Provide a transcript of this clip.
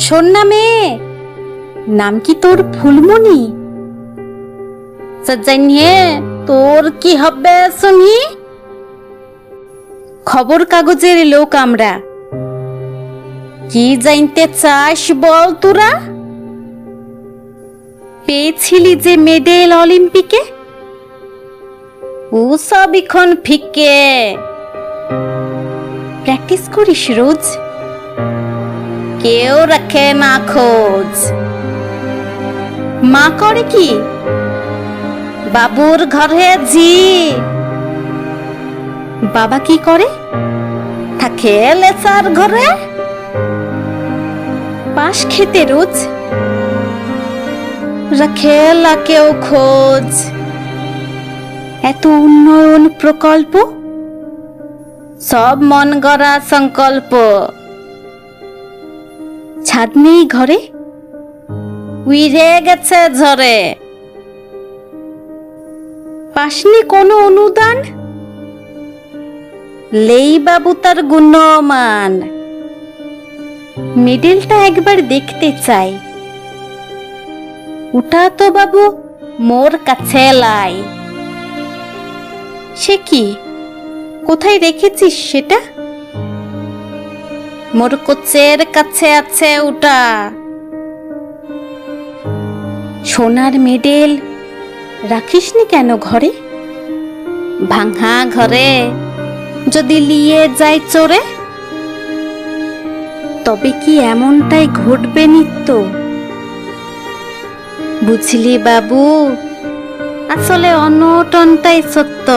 শোন না মেয়ে, নাম কি তোর ফুলমণি? জানিয়ে তোর কি হবে শুনি? খবর কাগজের লোক আমরা। কি জানতে চাস বল তোরা? পেয়েছিলি যে মেডেল অলিম্পিকে, ও সব এখন ফিকে। প্র্যাকটিস করিস রোজ, কেউ রাখে না খোঁজ। মা করে কি? বাবুর ঘরে জি। বাবা কি করে? থাকে লেসার ঘরে। পাশ খেতে রোজ, রাখে লা কেউ খোঁজ। এত উন্নয়ন প্রকল্প, সব মন গড়া সংকল্প। ছাদ নেই ঘরে, উইরে গেছে ঝরে। পাসনি কোনো অনুদান, লেই বাবু তার গুণমান। মেডেলটা একবার দেখতে চাই, ওটা তো বাবু মোর কাছে লাই। সে কি, কোথায় রেখেছিস সেটা? মোর কোচের কাছে আছে ওটা। সোনার মেডেল রাখিসনি কেন ঘরে? ভাঙা ঘরে যদি লিয়ে যায় চোরে, তবে কি এমনটাই ঘটবে নিত্য? বুঝলি বাবু, আসলে অনটনটাই সত্য।